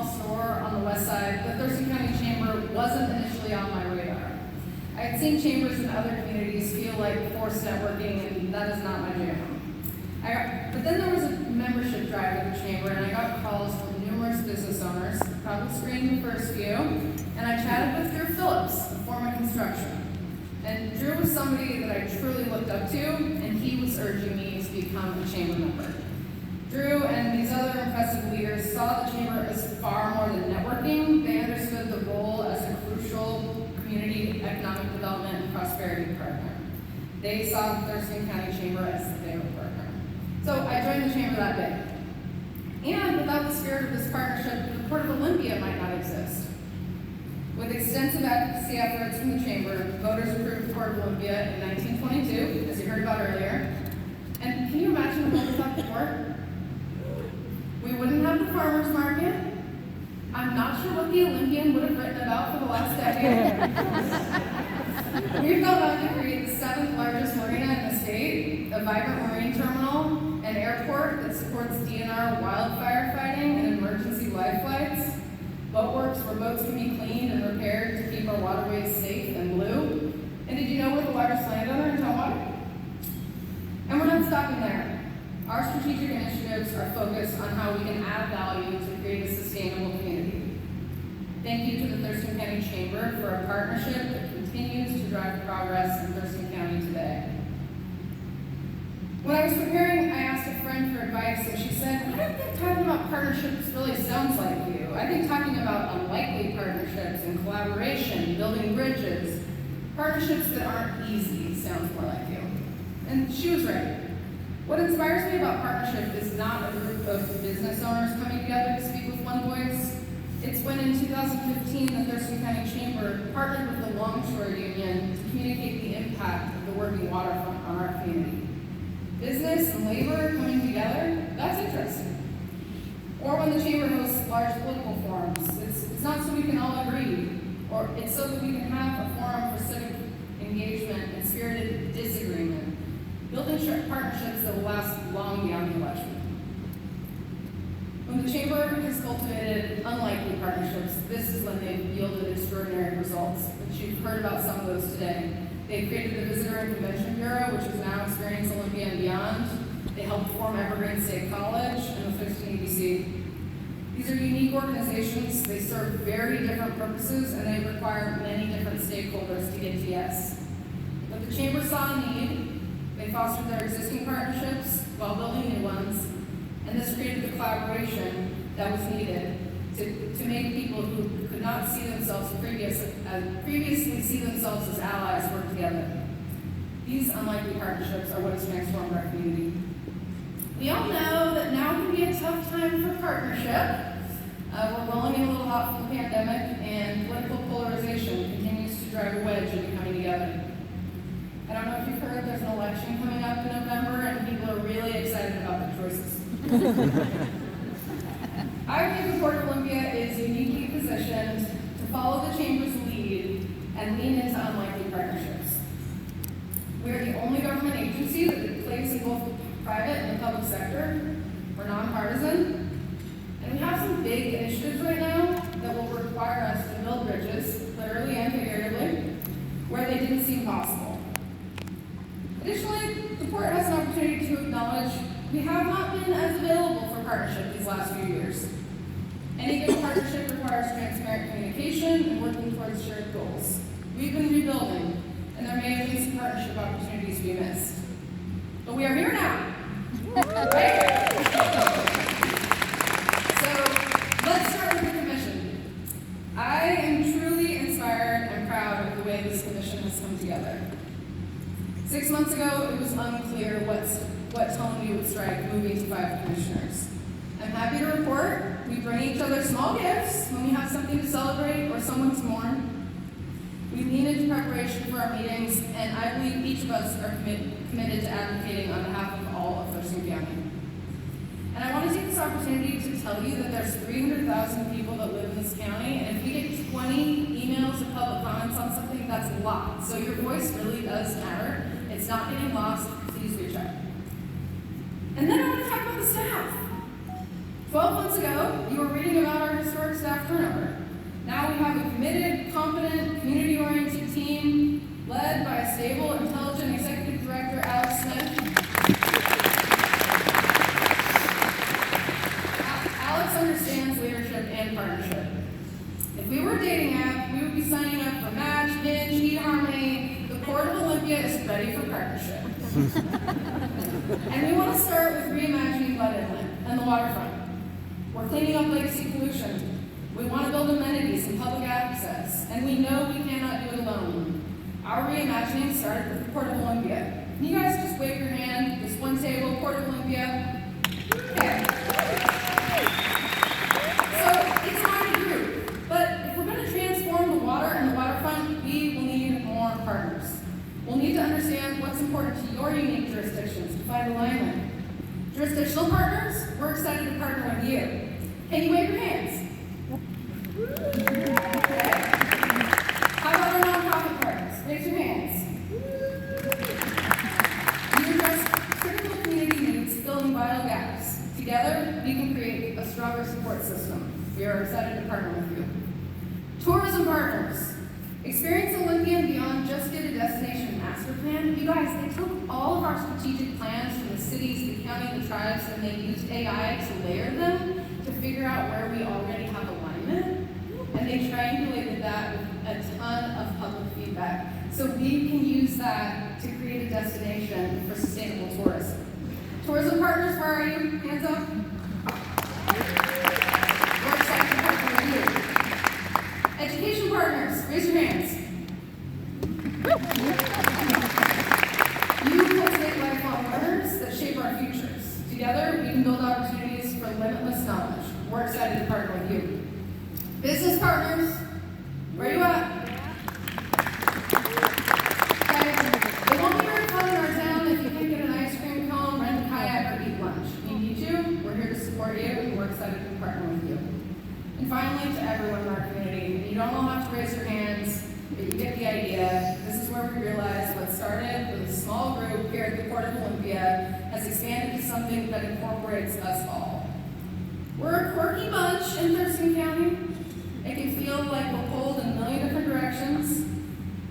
small store on the west side, the Thurston County Chamber wasn't initially on my radar. I had seen chambers in other communities feel like forced networking, and that is not my jam. But then there was a membership drive at the chamber, and I got calls from numerous business owners, probably screened the first few, and I chatted with Drew Phillips, of Foreman Construction. And Drew was somebody that I truly looked up to, and he was urging me to become a chamber member. Drew and these other impressive leaders saw the chamber as far more than networking. They understood the role as a crucial community economic development and prosperity partner. They saw the Thurston County Chamber as their partner. So I joined the chamber that day. And without the spirit of this partnership, the Port of Olympia might not exist. With extensive advocacy efforts from the chamber, voters approved the Port of Olympia in 1922, as you heard about earlier. And can you imagine the world without the port? We wouldn't have the farmers market. I'm not sure what the Olympian would have written about for the last decade. We've gone on to create the 7th largest marina in the state, a vibrant marine terminal, an airport that supports DNR wildfire fighting and emergency life flights, boatworks where boats can be cleaned and repaired to keep our waterways safe and blue. And did you know we're the largest landowner in Tumwater? And we're not stopping there. Our strategic initiatives are focused on how we can add value to create a sustainable community. Thank you to the Thurston County Chamber for a partnership that continues to drive progress in Thurston County today. When I was preparing, I asked a friend for advice, and she said, I don't think talking about partnerships really sounds like you. I think talking about unlikely partnerships and collaboration, building bridges, partnerships that aren't easy sounds more like you. And she was right. What inspires me about partnership is not a group of business owners coming together to speak with one voice. It's when in 2015, the Thurston County Chamber partnered with the Longshore Union to communicate the impact of the working waterfront on our community. Business and labor coming together, that's interesting. Or when the chamber hosts large political forums, it's not so we can all agree, or it's so that we can have a forum for civic engagement and spirited disagreement, building partnerships that will last long beyond the election. When the chamber has cultivated unlikely partnerships, this is when they've yielded extraordinary results, which you've heard about some of those today. They created the Visitor and Convention Bureau, which is now Experience Olympia and beyond. They helped form Evergreen State College and the Thurston EDC. These are unique organizations. They serve very different purposes, and they require many different stakeholders to get to yes. But the chamber saw a need. They fostered their existing partnerships while building new ones, and this created the collaboration that was needed to make people who could not see themselves previously see themselves as allies work together. These unlikely partnerships are what has transformed our community. We all know that now can be a tough time for partnership. We're rolling in a little hot from the pandemic, and political polarization continues to drive a wedge into coming together. I don't know if you've heard, there's an election coming up in November, and people are really excited about their choices. I believe the Port of Olympia is uniquely positioned to follow the Chamber's lead and lean into unlikely partnerships. We are the only government agency that plays in both the private and the public sector. We're nonpartisan. And we have some big initiatives right now that will require us to build bridges, literally and figuratively, where they didn't seem possible. Additionally, the Port has an opportunity to acknowledge we have not been as available for partnership these last few years. Any good partnership requires transparent communication and working towards shared goals. We've been rebuilding, and there may have been some partnership opportunities we missed. But we are here now. Right? So let's start with the commission. I am truly inspired and proud of the way this commission has come together. 6 months ago, it was unclear what tone we would strike moving to 5 commissioners. I'm happy to report we bring each other small gifts when we have something to celebrate or someone to mourn. We lean into preparation for our meetings, and I believe each of us are committed to advocating on behalf of all of Thurston County. And I want to take this opportunity to tell you that there's 300,000 people that live in this county, and if we get 20 emails or public comments on something, that's a lot. So your voice really does matter. It's not getting lost. Please reach out. And then I want to talk about the staff. 12 months ago, you were reading about our historic stable, intelligent Executive Director, Alex Smith. Alex understands leadership and partnership. If we were a dating app, we would be signing up for Match, Hinge, eHarmony. The Port of Olympia is ready for partnership. And we want to start with reimagining Blood Inlet and the waterfront. We're cleaning up legacy pollution. We want to build amenities and public access, and we know we cannot do it alone. Our reimagining started with the Port of Olympia. Can you guys just wave your hand? This one table, Port of Olympia. Okay. So it's not a group, but if we're going to transform the water and the waterfront, we will need more partners. We'll need to understand what's important to your unique jurisdictions to find alignment. Jurisdictional partners, we're excited to partner with you. Can you wave your hands? Okay. How about our nonprofit partners? Raise your hands. You address critical community needs, filling vital gaps. Together, we can create a stronger support system. We are excited to partner with you. Tourism partners. Experience Olympia and beyond just get a destination master plan. You guys, they took all of our strategic plans from the cities, the county, the tribes, and they used AI to layer them to figure out where we already have alignment. And they triangulated that with a ton of public feedback. So we can use that to create a destination for sustainable tourism. Tourism partners, where are you? Hands up. We're excited to partner with you. Education partners, raise your hands. You cultivate lifelong learners that shape our futures. Together, we can build opportunities for limitless knowledge. We're excited to partner with you. Business partners, where are you at? Okay. It won't be very fun in our town if you can't get an ice cream cone, rent a kayak, or eat lunch. We need you. We're here to support you, and we're excited to partner with you. And finally, to everyone in our community, you don't all have to raise your hands, but you get the idea. This is where we realize what started with a small group here at the Port of Olympia has expanded to something that incorporates us all. We're a quirky bunch in Thurston County. It can feel like we're pulled in a million different directions.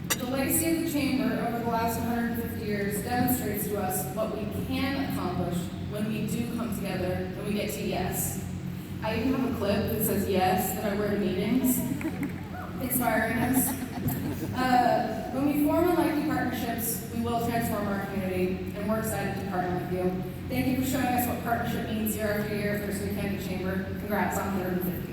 The legacy of the Chamber over the last 150 years demonstrates to us what we can accomplish when we do come together and we get to yes. I even have a clip that says yes that I wear to meetings, inspiring us. When we form unlikely partnerships, we will transform our community, and we're excited to partner with you. Thank you for showing us what partnership means year after year at Thurston County Chamber. Congrats on 150.